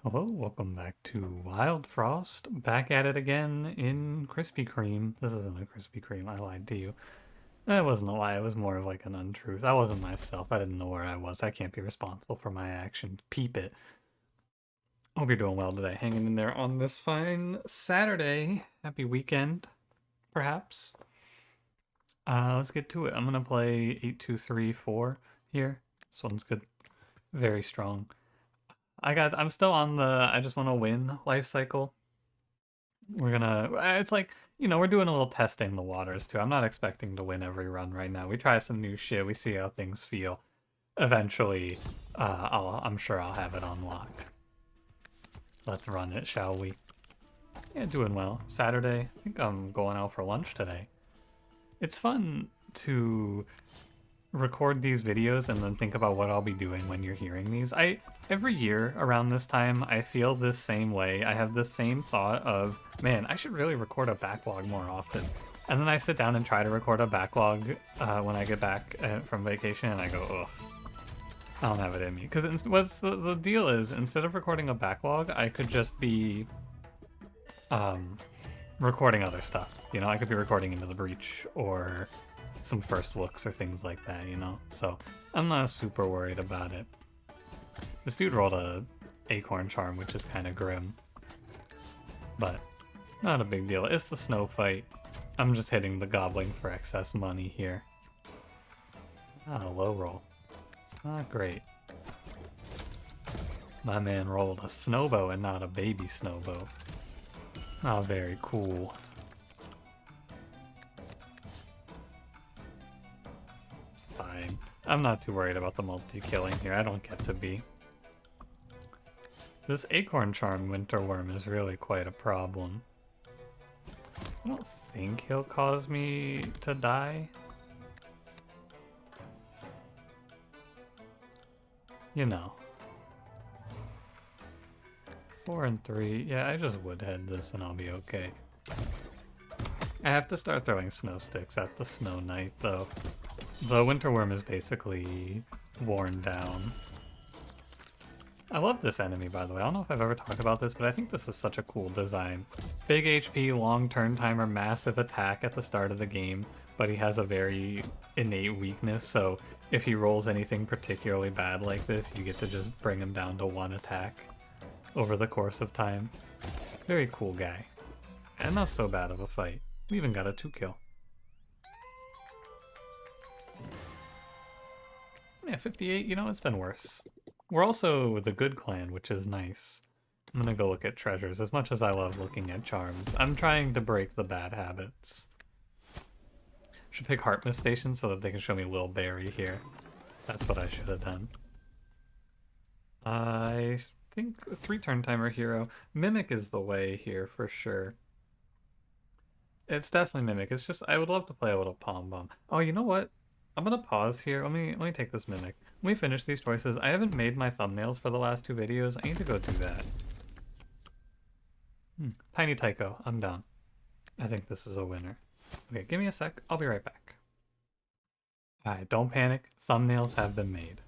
Hello, welcome back to Wildfrost. Back at it again in Krispy Kreme. This isn't a Krispy Kreme, I lied to you. That wasn't a lie, it was more of like an untruth. I wasn't myself, I didn't know where I was. I can't be responsible for my action. Peep it. Hope you're doing well today, hanging in there on this fine Saturday. Happy weekend, perhaps. Let's get to it. I'm gonna play 8234 here. This one's good. Very strong. I'm still on the I just want to win life cycle. We're gonna, it's like, we're doing a little testing the waters too. I'm not expecting to win every run right now. We try some new shit, we see how things feel. Eventually, I'm sure I'll have it on lock. Let's run it, shall we? Yeah, doing well. Saturday, I think I'm going out for lunch today. It's fun to record these videos and then think about what I'll be doing when you're hearing these. Every year around this time, I feel this same way. I have the same thought of, man, I should really record a backlog more often. And then I sit down and try to record a backlog when I get back from vacation, and I go, ugh, I don't have it in me. Because what's the deal is, instead of recording a backlog, I could just be recording other stuff. I could be recording Into the Breach or some first looks or things like that, So I'm not super worried about it. This dude rolled a acorn charm, which is kind of grim, but not a big deal. It's the snow fight. I'm just hitting the goblin for excess money here. Ah, low roll. Not great. My man rolled a snowbow and not a baby snowbow. Not very cool. Fine. I'm not too worried about the multi-killing here. I don't get to be. This acorn charm winter worm is really quite a problem. I don't think he'll cause me to die. 4 and 3. Yeah, I just would head this and I'll be okay. I have to start throwing snow sticks at the snow knight though. The winter worm is basically worn down. I love this enemy, by the way. I don't know if I've ever talked about this, but I think this is such a cool design. Big HP, long turn timer, massive attack at the start of the game, but he has a very innate weakness, so if he rolls anything particularly bad like this, you get to just bring him down to 1 attack over the course of time. Very cool guy. And not so bad of a fight. We even got a 2-kill. Yeah, 58, it's been worse. We're also the good clan, which is nice. I'm gonna go look at treasures. As much as I love looking at charms, I'm trying to break the bad habits. Should pick Harpmas Station so that they can show me Lil Barry here. That's what I should have done. I think 3 turn timer hero. Mimic is the way here for sure. It's definitely Mimic. It's just, I would love to play a little Pom Bomb. Oh, you know what? I'm gonna pause here. Let me take this Mimic. Let me finish these choices. I haven't made my thumbnails for the last 2 videos. I need to go do that. Tiny Tyko. I'm done. I think this is a winner. Okay, give me a sec. I'll be right back. Alright, don't panic. Thumbnails have been made.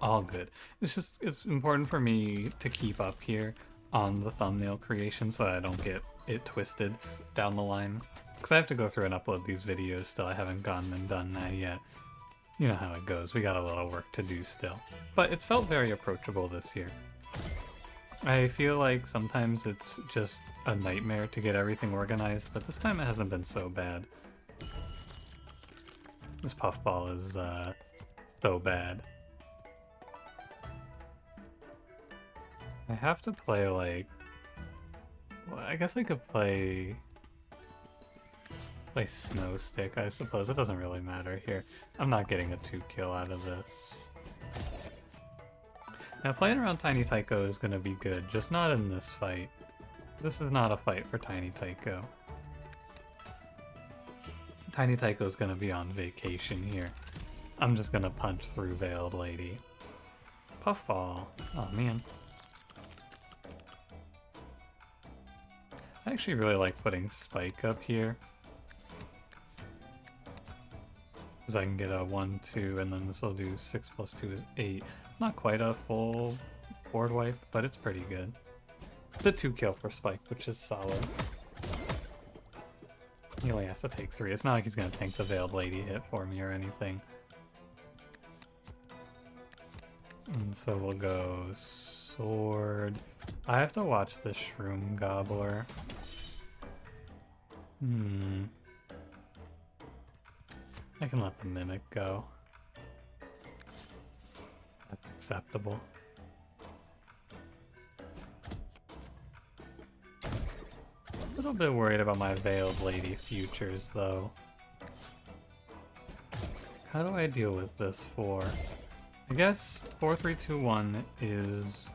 All good. It's important for me to keep up here on the thumbnail creation so that I don't get it twisted down the line. Because I have to go through and upload these videos still. I haven't gone and done that yet. You know how it goes. We got a little work to do still. But it's felt very approachable this year. I feel like sometimes it's just a nightmare to get everything organized, but this time it hasn't been so bad. This puffball is so bad. I have to play like... Well, I guess I could play Snow Stick, I suppose. It doesn't really matter here. I'm not getting a 2-kill out of this. Now playing around Tiny Tyko is going to be good, just not in this fight. This is not a fight for Tiny Tyko. Tiny Tyko's going to be on vacation here. I'm just going to punch through Veiled Lady. Puffball. Oh man. I actually really like putting Spike up here. Because I can get a 1, 2, and then this will do 6 plus 2 is 8. It's not quite a full board wipe, but it's pretty good. The 2 kill for Spike, which is solid. He only has to take 3. It's not like he's gonna tank the Veiled Lady hit for me or anything. And so we'll go sword. I have to watch the Shroom Gobbler. I can let the Mimic go. That's acceptable. A little bit worried about my Veiled Lady futures, though. How do I deal with this 4? I guess 4, 3, 2, 1 is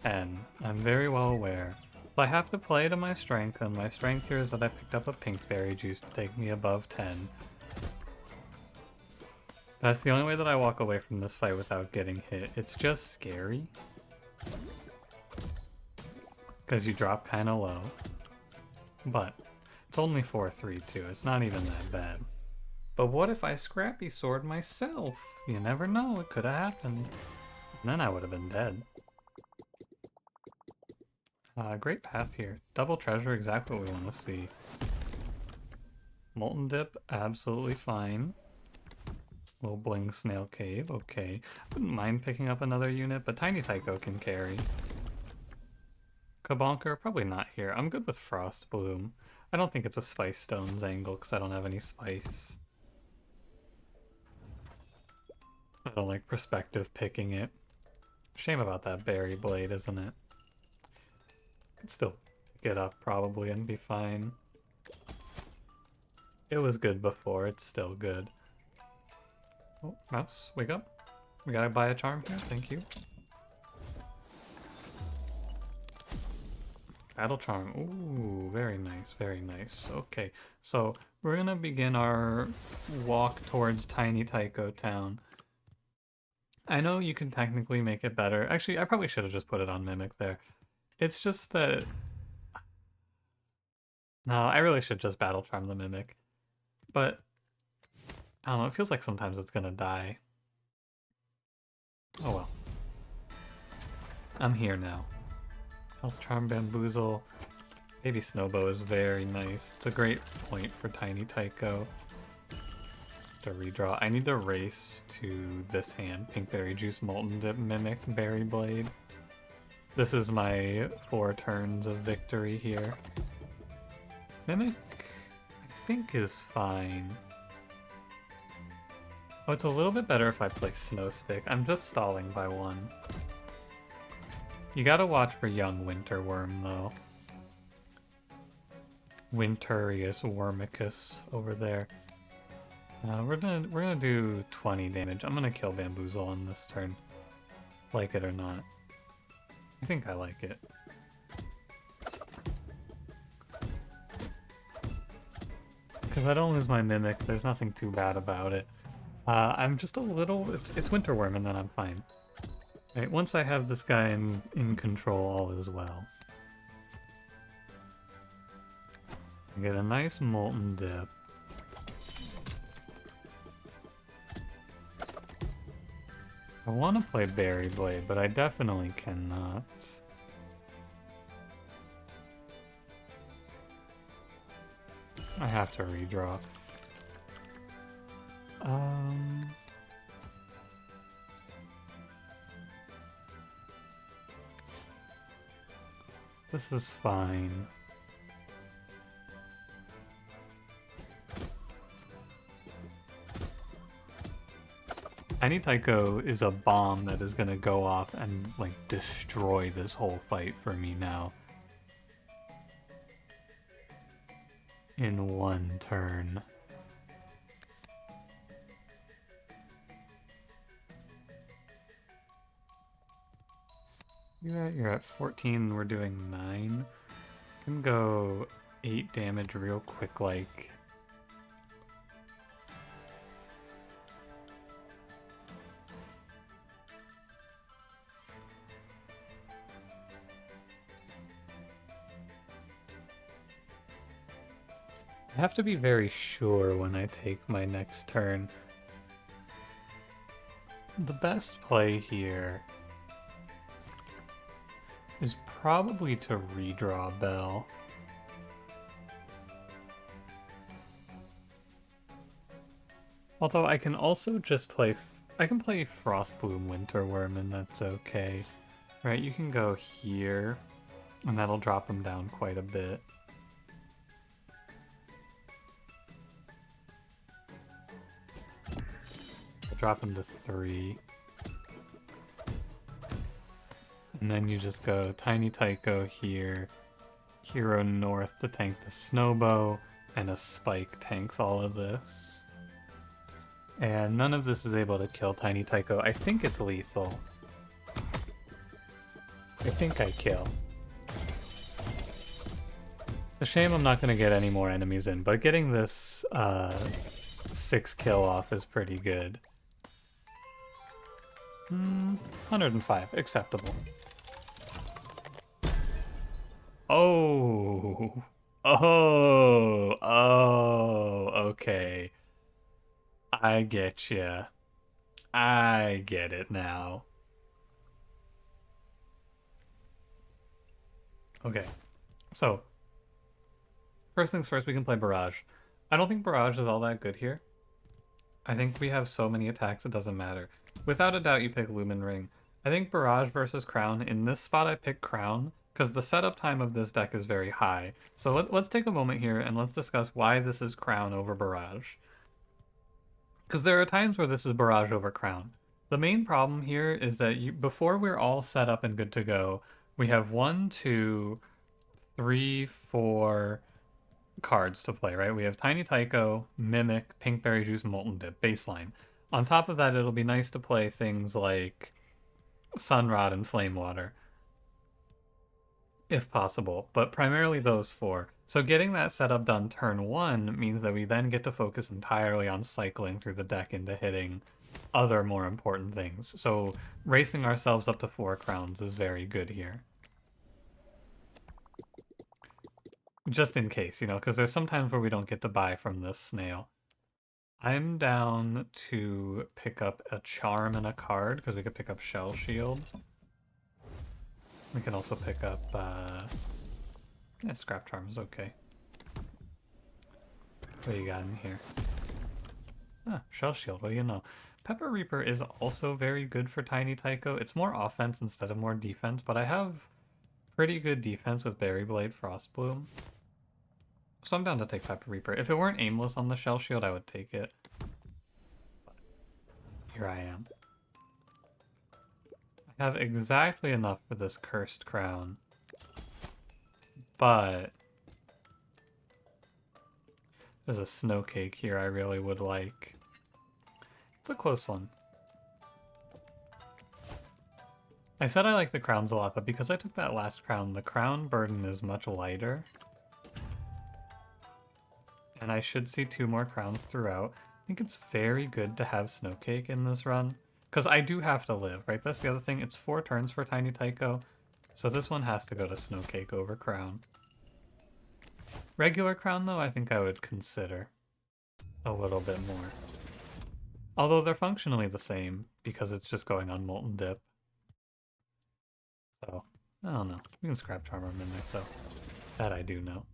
10. I'm very well aware. So I have to play to my strength, and my strength here is that I picked up a pink berry juice to take me above 10. That's the only way that I walk away from this fight without getting hit. It's just scary. Because you drop kind of low. But it's only 4-3-2. It's not even that bad. But what if I Scrappy Sword myself? You never know. It could have happened. And then I would have been dead. Great path here. Double treasure, exactly what we want to see. Molten Dip, absolutely fine. Little Bling Snail Cave, okay. I wouldn't mind picking up another unit, but Tiny Tyko can carry. Kabonker, probably not here. I'm good with Frost Bloom. I don't think it's a Spice Stones angle because I don't have any spice. I don't like perspective picking it. Shame about that Berry Blade, isn't it? Could still pick it up probably and be fine. It was good before, it's still good. Oh, mouse, wake up. We gotta buy a charm here, thank you. Battle charm, ooh, very nice, very nice. Okay, so we're gonna begin our walk towards Tiny Tyko Town. I know you can technically make it better. Actually, I probably should have just put it on Mimic there. It's just that... No, I really should just Battle Charm the Mimic. But, I don't know, it feels like sometimes it's gonna die. Oh well. I'm here now. Health Charm, Bamboozle. Baby Snowbow is very nice. It's a great point for Tiny Tyko. To redraw. I need to race to this hand. Pinkberry Juice, Molten Dip, Mimic, Berry Blade. This is my 4 turns of victory here. Mimic, I think, is fine. Oh, it's a little bit better if I play Snow Stick. I'm just stalling by 1. You gotta watch for young Winter Worm, though. Winterius Wormicus over there. We're gonna do 20 damage. I'm gonna kill Bamboozle on this turn. Like it or not. I think I like it. Because I don't lose my Mimic, there's nothing too bad about it. I'm just a little... It's Winter Worm and then I'm fine. Right, once I have this guy in control, all is well. I get a nice Molten Dip. I want to play Berry Blade, but I definitely cannot. I have to redraw. This is fine. Tiny Tyko is a bomb that is gonna go off and, like, destroy this whole fight for me now. In 1 turn. You're at 14, we're doing 9. Can go 8 damage real quick, like... I have to be very sure when I take my next turn. The best play here is probably to redraw Bell. Although I can also just play... I can play Frostbloom Winterworm and that's okay. Right, you can go here, and that'll drop him down quite a bit. I'll drop him to 3. And then you just go Tiny Tyko here, Hero North to tank the Snowbow, and a Spike tanks all of this. And none of this is able to kill Tiny Tyko. I think it's lethal. I think I kill. It's a shame I'm not going to get any more enemies in, but getting this 6 kill off is pretty good. 105, acceptable. Oh, okay. I get ya. I get it now. Okay, so first things first, we can play Barrage. I don't think Barrage is all that good here. I think we have so many attacks it doesn't matter. Without a doubt, you pick Lumen Ring. I think Barrage versus Crown. In this spot, I pick Crown because the setup time of this deck is very high. So let's take a moment here and let's discuss why this is Crown over Barrage. Because there are times where this is Barrage over Crown. The main problem here is that before we're all set up and good to go, we have 1, 2, 3, 4 cards to play, right? We have Tiny Tyko, Mimic, Pinkberry Juice, Molten Dip, baseline. On top of that, it'll be nice to play things like Sunrod and Flame Water, if possible, but primarily those 4. So getting that setup done turn 1 means that we then get to focus entirely on cycling through the deck into hitting other more important things. So racing ourselves up to 4 crowns is very good here. Just in case, you know, because there's some times where we don't get to buy from this snail. I'm down to pick up a charm and a card, because we could pick up Shell Shield. We can also pick up, yeah, Scrap Charm is okay. What do you got in here? Ah, Shell Shield, what do you know? Pepper Reaper is also very good for Tiny Tyko. It's more offense instead of more defense, but I have pretty good defense with Berry Blade Frostbloom. So I'm down to take Pepper Reaper. If it weren't aimless on the Shell Shield, I would take it. But here I am. I have exactly enough for this Cursed Crown. But there's a Snow Cake here I really would like. It's a close one. I said I like the crowns a lot, but because I took that last crown, the crown burden is much lighter. And I should see 2 more crowns throughout. I think it's very good to have Snowcake in this run. Because I do have to live, right? That's the other thing. It's 4 turns for Tiny Tyko. So this one has to go to Snowcake over Crown. Regular Crown, though, I think I would consider a little bit more. Although they're functionally the same, because it's just going on Molten Dip. So, I don't know. We can Scrap Charm our Mimic, though. That I do know.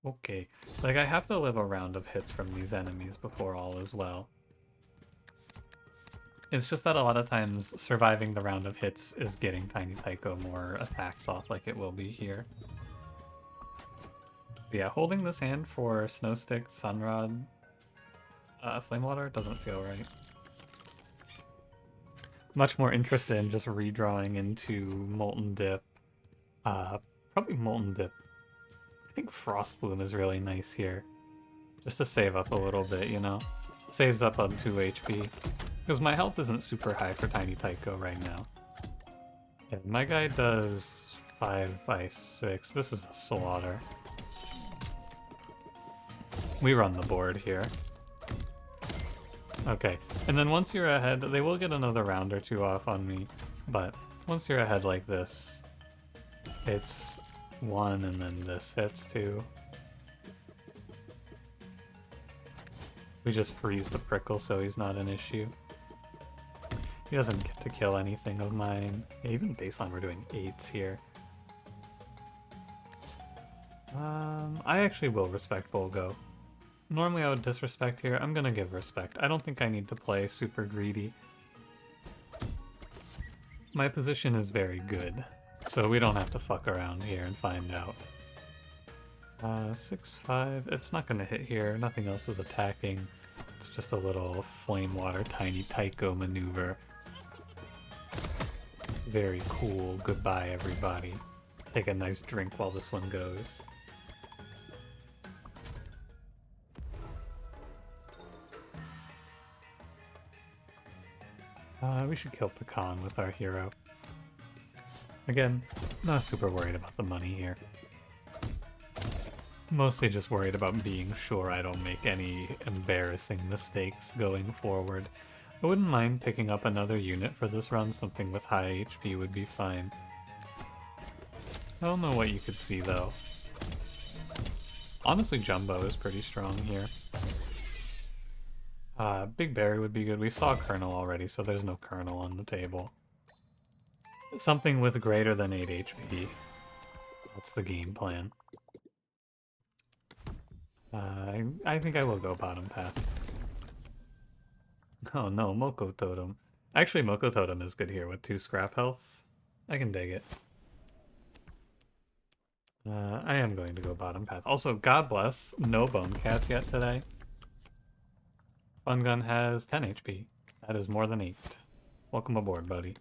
Okay, like I have to live a round of hits from these enemies before all is well. It's just that a lot of times surviving the round of hits is getting Tiny Tyko more attacks off like it will be here. But yeah, holding this hand for Snow Stick, Sunrod, Flame Water doesn't feel right. Much more interested in just redrawing into Molten Dip. Probably Molten Dip. I think Frostbloom is really nice here. Just to save up a little bit, you know? Saves up on 2 HP. Because my health isn't super high for Tiny Tyko right now. Yeah, my guy does 5x6. This is a slaughter. We run the board here. Okay, and then once you're ahead, they will get another round or 2 off on me. But once you're ahead like this, it's 1 and then this hits 2. We just freeze the prickle so he's not an issue. He doesn't get to kill anything of mine. Yeah, even baseline we're doing 8s here. I actually will respect Bolgo. Normally I would disrespect here. I'm gonna give respect. I don't think I need to play super greedy. My position is very good, so we don't have to fuck around here and find out. 6-5. It's not gonna hit here. Nothing else is attacking. It's just a little flame water tiny Tyko maneuver. Very cool. Goodbye, everybody. Take a nice drink while this one goes. We should kill Pecan with our hero. Again, not super worried about the money here. Mostly just worried about being sure I don't make any embarrassing mistakes going forward. I wouldn't mind picking up another unit for this run, something with high HP would be fine. I don't know what you could see though. Honestly, Jumbo is pretty strong here. Big Berry would be good. We saw Colonel already, so there's no Colonel on the table. Something with greater than 8 HP. That's the game plan. I think I will go bottom path. Oh no, Moko Totem. Actually, Moko Totem is good here with 2 scrap health. I can dig it. I am going to go bottom path. Also, God bless, no bone cats yet today. Fun Gun has 10 HP. That is more than 8. Welcome aboard, buddy.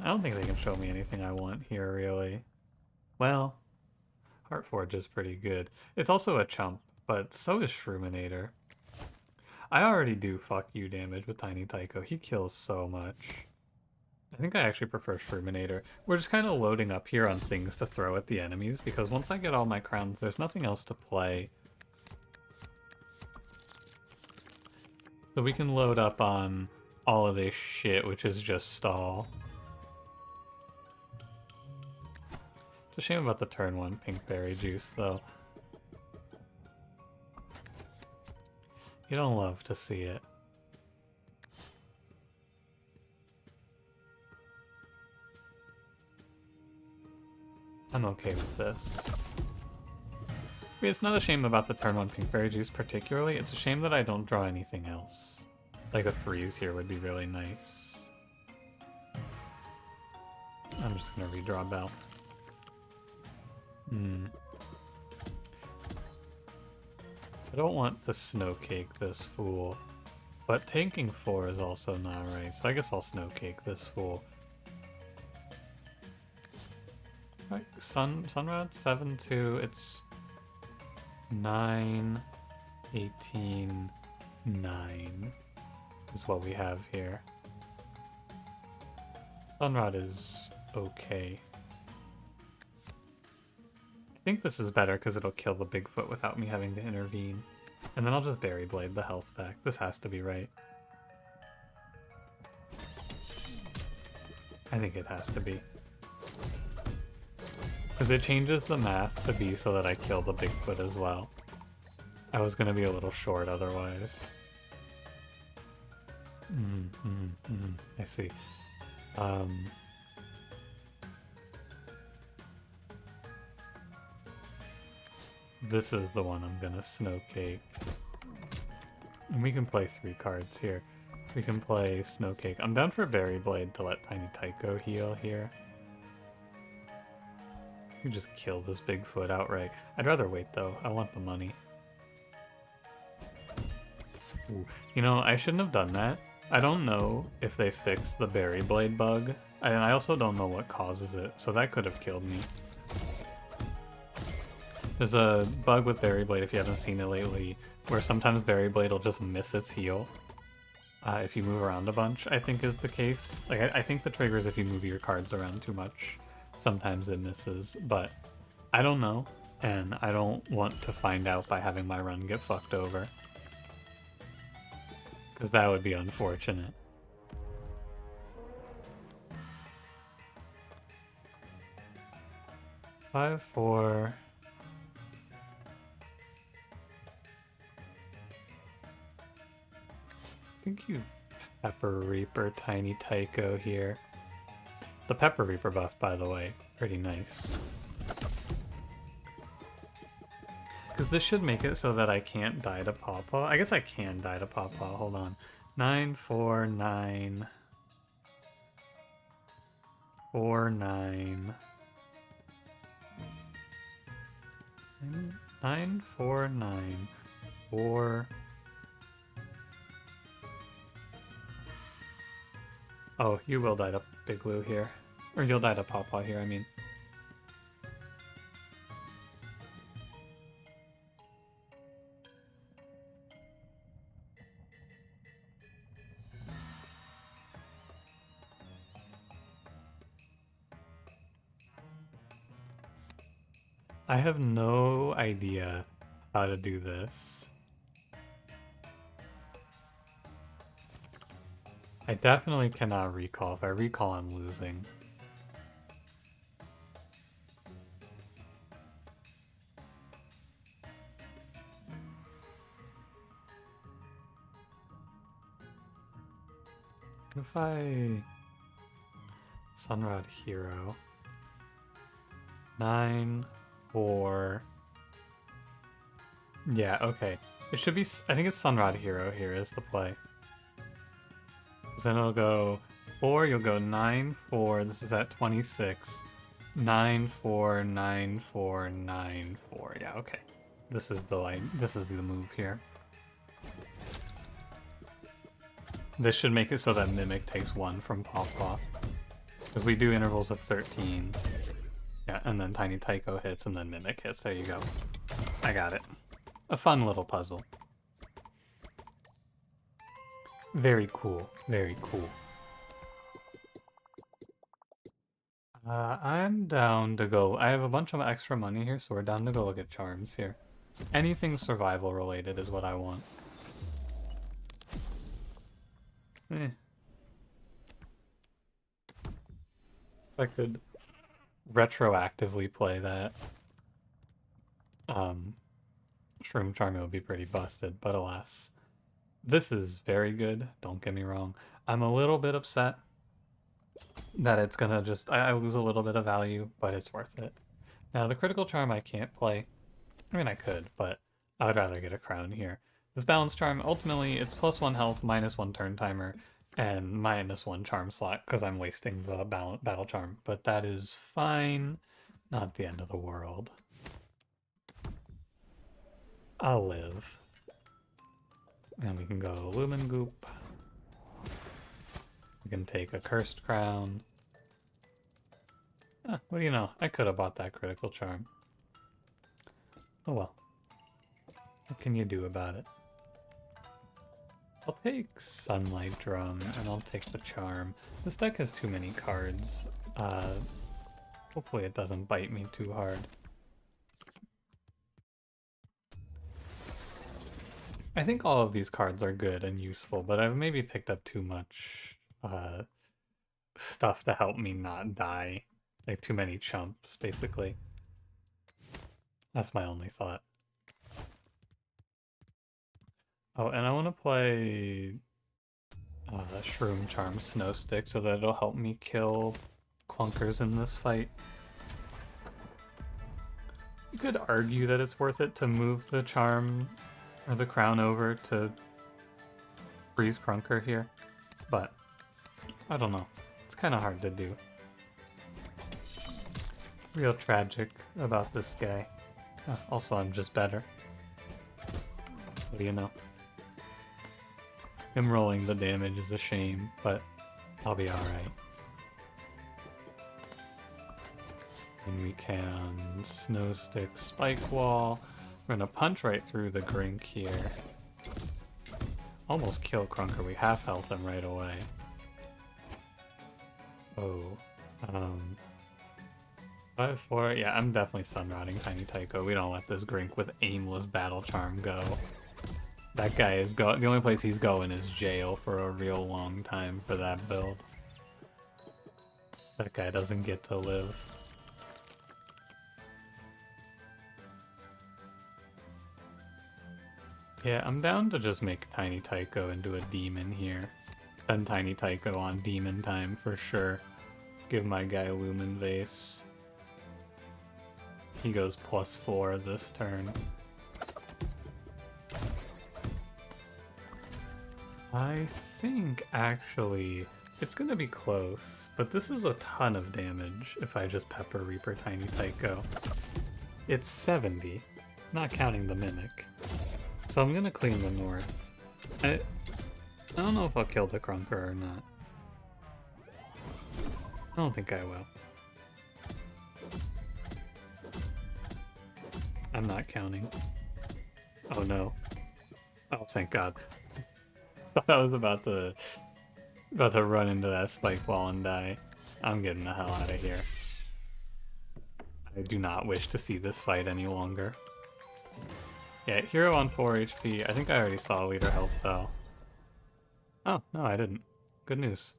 I don't think they can show me anything I want here, really. Well, Heartforge is pretty good. It's also a chump, but so is Shroominator. I already do fuck you damage with Tiny Tycho. He kills so much. I think I actually prefer Shroominator. We're just kind of loading up here on things to throw at the enemies, because once I get all my crowns, there's nothing else to play. So we can load up on all of this shit, which is just stall. It's a shame about the turn 1 pink berry juice, though. You don't love to see it. I'm okay with this. I mean, it's not a shame about the turn 1 pink berry juice particularly, it's a shame that I don't draw anything else. Like a freeze here would be really nice. I'm just gonna redraw Bell. I don't want to snowcake this fool, but tanking 4 is also not right, so I guess I'll snowcake this fool. Right, Sunrod 7-2, it's 9, 18, 9 is what we have here. Sunrod is okay. I think this is better because it'll kill the Bigfoot without me having to intervene. And then I'll just Berry Blade the health back. This has to be right. I think it has to be. Because it changes the math to be so that I kill the Bigfoot as well. I was going to be a little short otherwise. I see. This is the one I'm gonna snowcake. And we can play 3 cards here. We can play snowcake. I'm down for Berry Blade to let Tiny Tycho heal here. You just kill this Bigfoot outright. I'd rather wait though. I want the money. Ooh. You know, I shouldn't have done that. I don't know if they fixed the Berry Blade bug, and I also don't know what causes it, so that could have killed me. There's a bug with Berry Blade, if you haven't seen it lately, where sometimes Berry Blade will just miss its heal. If you move around a bunch, I think is the case. Like, I think the trigger is if you move your cards around too much. Sometimes it misses, but I don't know, and I don't want to find out by having my run get fucked over. Because that would be unfortunate. Five, 4. I think you Pepper Reaper, Tiny Tyko here. The Pepper Reaper buff, by the way, pretty nice. Because this should make it so that I can't die to Pawpaw. I guess I can die to Pawpaw. Hold on. 9, 4, 9. 4, 9. 9, 4, 9. 4. Oh, you will die to Big Lou here. Or you'll die to Pawpaw here, I mean. I have no idea how to do this. I definitely cannot recall. If I recall, I'm losing. If I... Sunrod Hero. 9, 4... Yeah, okay. It should be... I think it's Sunrod Hero here is the play. Then it'll go 4, you'll go 9, 4, this is at 26. 9, 4, 9, 4, 9, 4. Yeah, okay. This is the move here. This should make it so that Mimic takes 1 from Pawpaw. Because we do intervals of 13. Yeah, and then Tiny Tyko hits, and then Mimic hits. There you go. I got it. A fun little puzzle. Very cool. Very cool. I'm down to go. I have a bunch of extra money here, so we're down to go look at charms here. Anything survival related is what I want. If I could retroactively play that Shroom Charm, it would be pretty busted, but alas. This is very good, don't get me wrong. I'm a little bit upset that it's gonna just... I lose a little bit of value, but it's worth it. Now, the Critical Charm I can't play. I mean, I could, but I would rather get a crown here. This Balance Charm, ultimately, it's +1 health, -1 turn timer, and -1 charm slot, because I'm wasting the Battle Charm. But that is fine. Not the end of the world. I'll live. And we can go Lumen Goop. We can take a Cursed Crown. What do you know? I could have bought that Critical Charm. Oh well. What can you do about it? I'll take Sunlight Drum, and I'll take the Charm. This deck has too many cards. Hopefully it doesn't bite me too hard. I think all of these cards are good and useful, but I've maybe picked up too much stuff to help me not die. Like, too many chumps, basically. That's my only thought. Oh, and I want to play Shroom Charm Snow Stick so that it'll help me kill clunkers in this fight. You could argue that it's worth it to move the charm or the crown over to freeze Crunker here, but I don't know. It's kind of hard to do. Real tragic about this guy. Also, I'm just better. What do you know? Him rolling the damage is a shame, but I'll be alright. And we can Snow Stick Spike Wall. We're gonna punch right through the Grink here. Almost kill Crunker. We half health him right away. Oh. 5, 4. Yeah, I'm definitely sunrodding Tiny Tyko. We don't let this Grink with aimless Battle Charm go. That guy is the only place he's going is jail for a real long time for that build. That guy doesn't get to live. Yeah, I'm down to just make Tiny Tyko into a demon here. 10 Tiny Tyko on Demon Time for sure. Give my guy Lumen Vase. He goes +4 this turn. I think, actually, it's gonna be close, but this is a ton of damage if I just Pepper Reaper Tiny Tycho. It's 70, not counting the Mimic. So I'm gonna clean the north. I don't know if I'll kill the Crunker or not. I don't think I will. I'm not counting. Oh no. Oh, thank God. Thought I was about to run into that spike wall and die. I'm getting the hell out of here. I do not wish to see this fight any longer. Yeah, hero on 4 HP. I think I already saw Leader Health Bell. Oh, no, I didn't. Good news.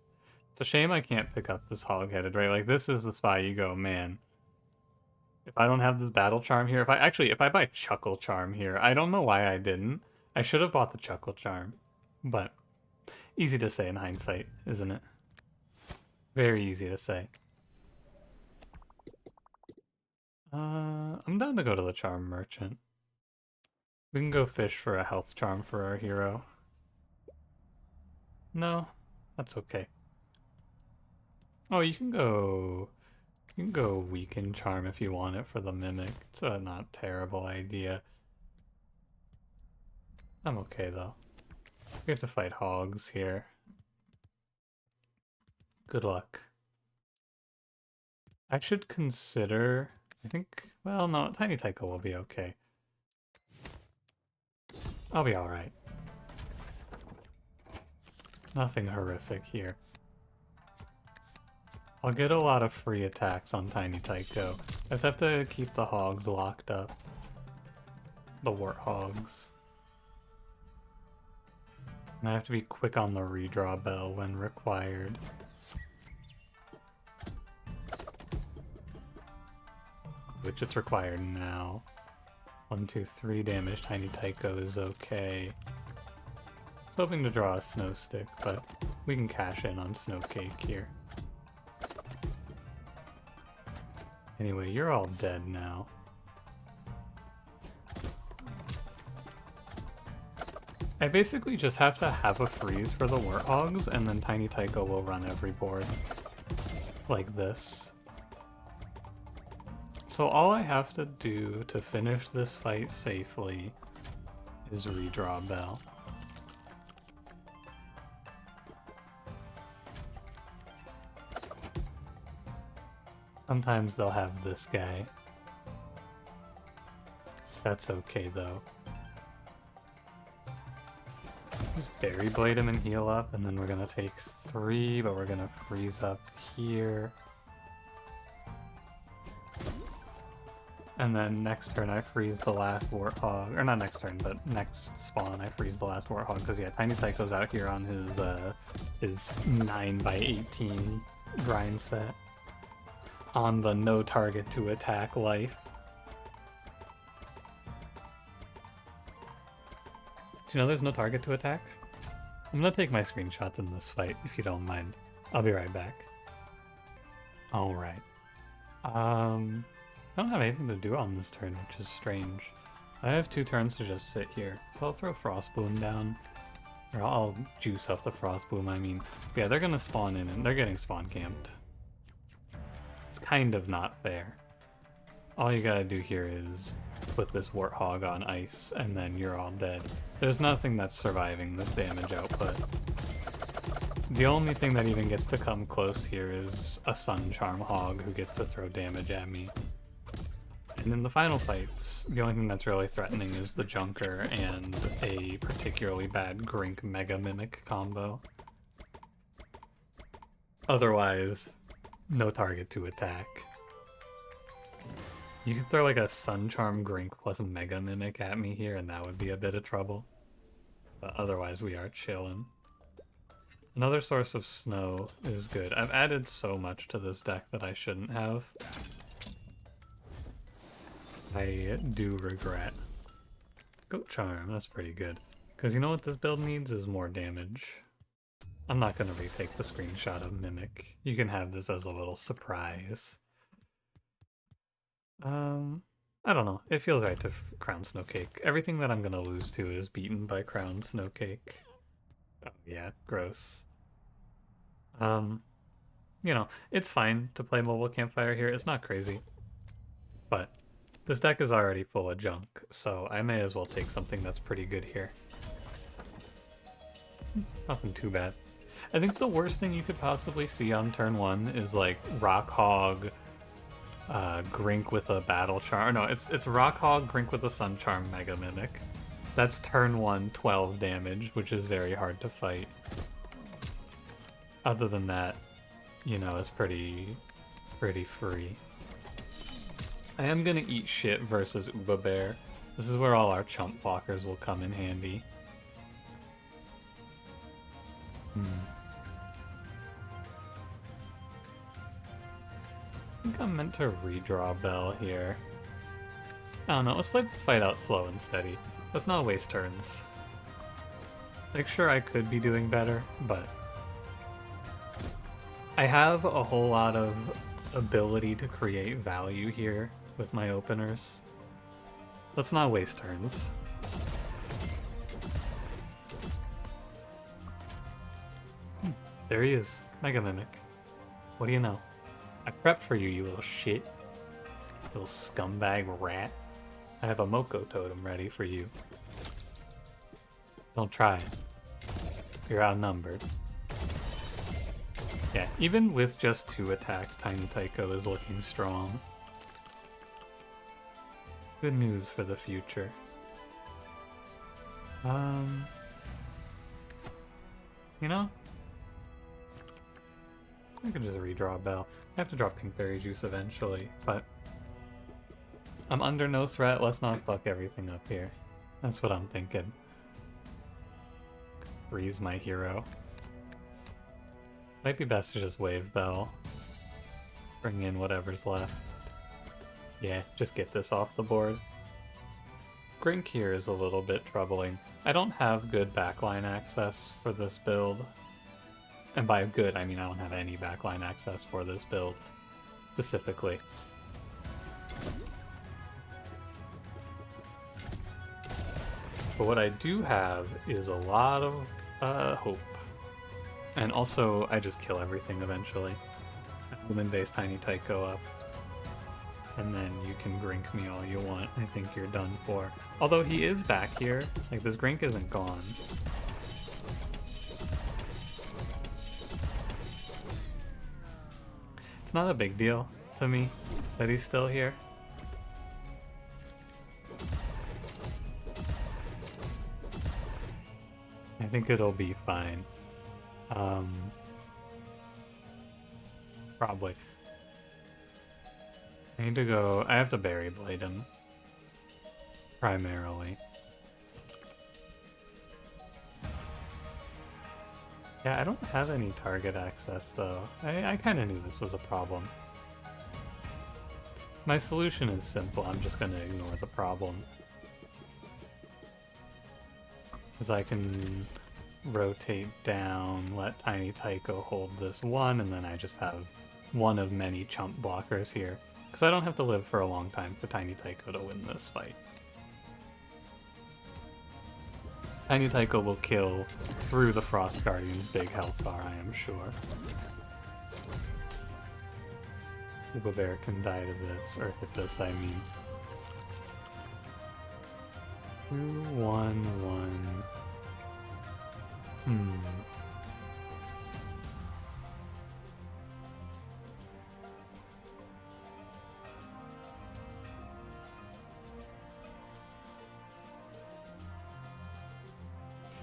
It's a shame I can't pick up this hog-headed, right? Like, this is the spot you go, man. If I don't have the Battle Charm here, if I buy Chuckle Charm here, I don't know why I didn't. I should have bought the Chuckle Charm. But, easy to say in hindsight, isn't it? Very easy to say. I'm down to go to the Charm Merchant. We can go fish for a health charm for our hero. No, that's okay. Oh, you can go weaken charm if you want it for the Mimic. It's a not terrible idea. I'm okay though. We have to fight hogs here. Good luck. I should consider, I think, well, no, Tiny Tycho will be okay. I'll be alright. Nothing horrific here. I'll get a lot of free attacks on Tiny Tycho. I just have to keep the hogs locked up. The Warthogs. And I have to be quick on the redraw bell when required. Which it's required now. 1, 2, 3 damage. Tiny Tycho is okay. I was hoping to draw a Snow Stick, but we can cash in on Snow Cake here. Anyway, you're all dead now. I basically just have to have a freeze for the Warthogs, and then Tiny Tycho will run every board. Like this. So all I have to do to finish this fight safely is redraw Bell. Sometimes they'll have this guy. That's okay though. Just Berry Blade him and heal up, and then we're gonna take 3, but we're gonna freeze up here. And then next turn I freeze the last Warthog, or not next turn, but next spawn I freeze the last Warthog, because yeah, Tiny Tycho's out here on his 9x18 grind set. On the no target to attack life. Do you know there's no target to attack? I'm gonna take my screenshots in this fight, if you don't mind. I'll be right back. Alright. I don't have anything to do on this turn, which is strange. I have 2 turns to just sit here, so I'll throw Frostboom down. Or I'll juice up the Frostboom, I mean. But yeah, they're gonna spawn in, and they're getting spawn camped. It's kind of not fair. All you gotta do here is put this Warthog on ice, and then you're all dead. There's nothing that's surviving this damage output. The only thing that even gets to come close here is a Sun Charm Hog who gets to throw damage at me. And in the final fights, the only thing that's really threatening is the Junker and a particularly bad Grink Mega Mimic combo. Otherwise, no target to attack. You could throw like a Sun Charm Grink plus Mega Mimic at me here and that would be a bit of trouble. But otherwise we are chillin'. Another source of snow is good. I've added so much to this deck that I shouldn't have. I do regret. Goat Charm, that's pretty good. Because you know what this build needs is more damage. I'm not gonna retake the screenshot of Mimic. You can have this as a little surprise. I don't know. It feels right to Crown Snowcake. Everything that I'm gonna lose to is beaten by Crown Snowcake. Oh yeah, gross. You know, it's fine to play mobile campfire here. It's not crazy. But this deck is already full of junk, so I may as well take something that's pretty good here. Nothing too bad. I think the worst thing you could possibly see on turn 1 is like Rockhog, Grink with a Battle Charm. No, it's Rockhog, Grink with a Sun Charm, Mega Mimic. That's turn 1, 12 damage, which is very hard to fight. Other than that, you know, it's pretty free. I am gonna eat shit versus Uba Bear. This is where all our chump blockers will come in handy. I think I'm meant to redraw Bell here. I don't know, let's play this fight out slow and steady. Let's not waste turns. Like, sure, I could be doing better, but I have a whole lot of ability to create value here with my openers. Let's not waste turns. There he is, Mega Mimic. What do you know? I prepped for you, you little shit. Little scumbag rat. I have a Moko totem ready for you. Don't try it. You're outnumbered. Yeah, even with just 2 attacks, Tiny Tyko is looking strong. Good news for the future. You know? I could just redraw Bell. I have to draw Pinkberry Juice eventually, but I'm under no threat. Let's not fuck everything up here. That's what I'm thinking. Freeze my hero. Might be best to just wave Bell. Bring in whatever's left. Yeah, just get this off the board. Grink here is a little bit troubling. I don't have good backline access for this build. And by good, I mean I don't have any backline access for this build, specifically. But what I do have is a lot of hope. And also, I just kill everything eventually. Human-based Tiny Tyko up. And then you can Grink me all you want. I think you're done for. Although he is back here. Like, this Grink isn't gone. It's not a big deal to me that he's still here. I think it'll be fine. Probably. I need to go... I have to Berry Blade him. Primarily. Yeah, I don't have any target access, though. I kind of knew this was a problem. My solution is simple. I'm just going to ignore the problem. Because I can rotate down, let Tiny Tyko hold this one, and then I just have one of many chump blockers here. Because I don't have to live for a long time for Tiny Tyko to win this fight. Tiny Tyko will kill through the Frost Guardian's big health bar, I am sure. Uba Bear can die to this, or hit this, I mean. 2, 1, 1.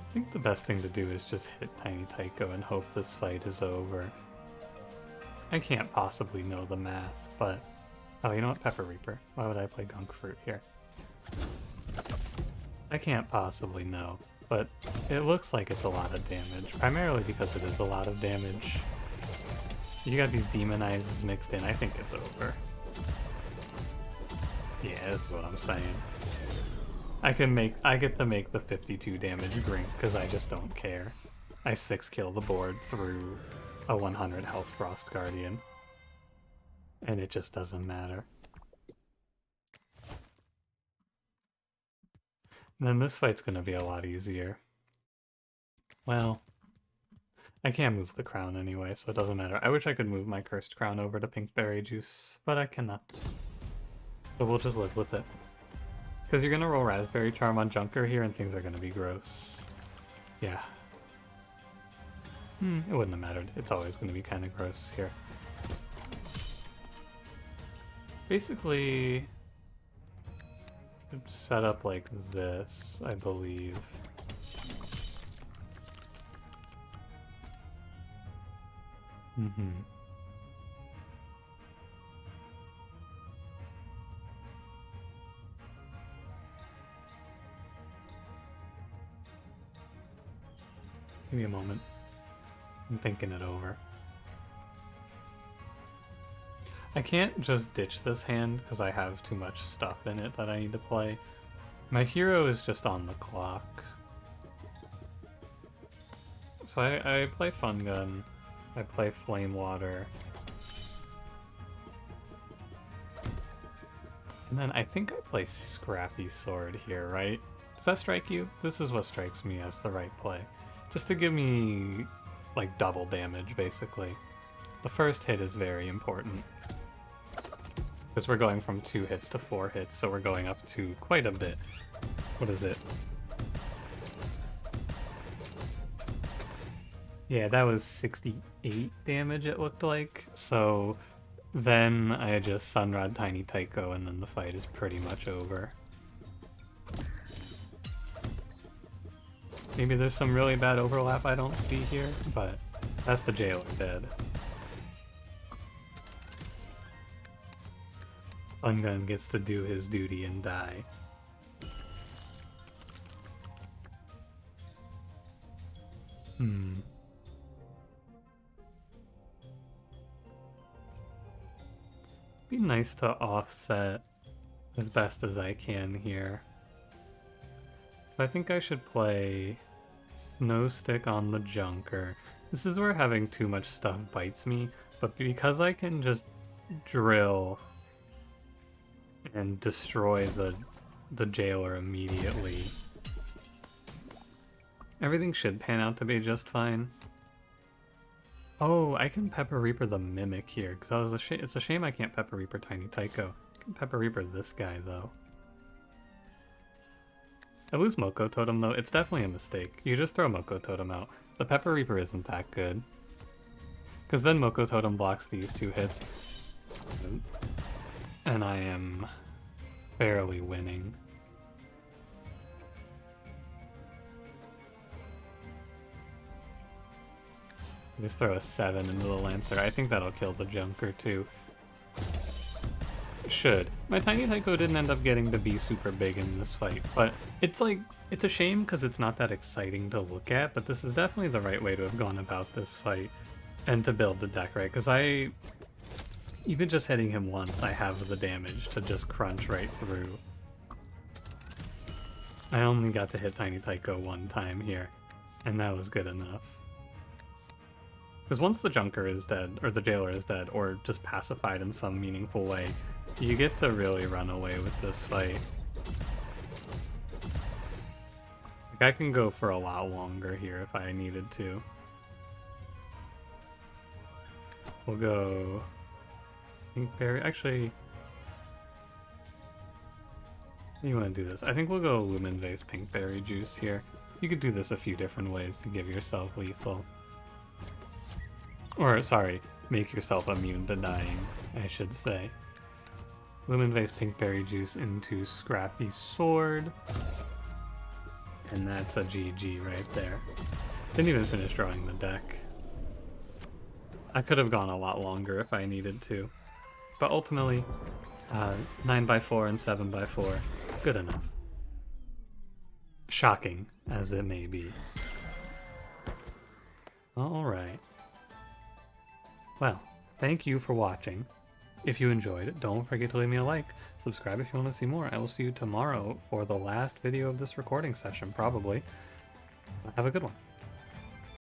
I think the best thing to do is just hit Tiny Tyko and hope this fight is over. I can't possibly know the math, but... Oh, you know what? Pepper Reaper. Why would I play Gunk Fruit here? I can't possibly know, but it looks like it's a lot of damage, primarily because it is a lot of damage. You got these Demonizes mixed in, I think it's over. Yeah, this is what I'm saying. I get to make the 52 damage Grink, because I just don't care. I 6-kill the board through a 100 health Frost Guardian. And it just doesn't matter. And then this fight's gonna be a lot easier. Well, I can't move the crown anyway, so it doesn't matter. I wish I could move my cursed crown over to Pinkberry Juice, but I cannot. So we'll just live with it. Because you're gonna roll Raspberry Charm on Junker here and things are gonna be gross. Yeah. It wouldn't have mattered. It's always gonna be kind of gross here. Basically, set up like this, I believe. Give me a moment. I'm thinking it over. I can't just ditch this hand because I have too much stuff in it that I need to play. My hero is just on the clock. So I play Fun Gun. I play Flame Water. And then I think I play Scrappy Sword here, right? Does that strike you? This is what strikes me as the right play. Just to give me, like, double damage, basically. The first hit is very important. Because we're going from 2 hits to 4 hits, so we're going up to quite a bit. What is it? Yeah, that was 68 damage, it looked like. So then I just Sunrod Tiny Tyko, and then the fight is pretty much over. Maybe there's some really bad overlap I don't see here, but that's the Jailer dead. Fun Gun gets to do his duty and die. Be nice to offset as best as I can here. So I think I should play Snow Stick on the Junker. This is where having too much stuff bites me, but because I can just drill and destroy the Jailer immediately, everything should pan out to be just fine. Oh, I can Pepper Reaper the Mimic here, because it's a shame I can't Pepper Reaper Tiny Tyko. I can Pepper Reaper this guy, though. I lose Moko Totem, though. It's definitely a mistake. You just throw Moko Totem out. The Pepper Reaper isn't that good. Because then Moko Totem blocks these 2 hits. And I am barely winning. Just throw a 7 into the Lancer. I think that'll kill the Junker too. Should. My Tiny Tyko didn't end up getting to be super big in this fight, but it's a shame because it's not that exciting to look at, but this is definitely the right way to have gone about this fight and to build the deck right, because even just hitting him once, I have the damage to just crunch right through. I only got to hit Tiny Tyko 1 time here, and that was good enough. Because once the Junker is dead, or the Jailer is dead, or just pacified in some meaningful way, you get to really run away with this fight. Like, I can go for a lot longer here if I needed to. We'll go Pinkberry. Actually, you want to do this? I think we'll go Lumen Vase Pinkberry Juice here. You could do this a few different ways to give yourself lethal. Or, sorry, make yourself immune to dying, I should say. Lumen Vase Pinkberry Juice into Scrappy Sword. And that's a GG right there. Didn't even finish drawing the deck. I could have gone a lot longer if I needed to. But ultimately, 9x4 and 7x4, good enough. Shocking as it may be. Alright. Well, thank you for watching. If you enjoyed it, don't forget to leave me a like. Subscribe if you want to see more. I will see you tomorrow for the last video of this recording session, probably. Have a good one.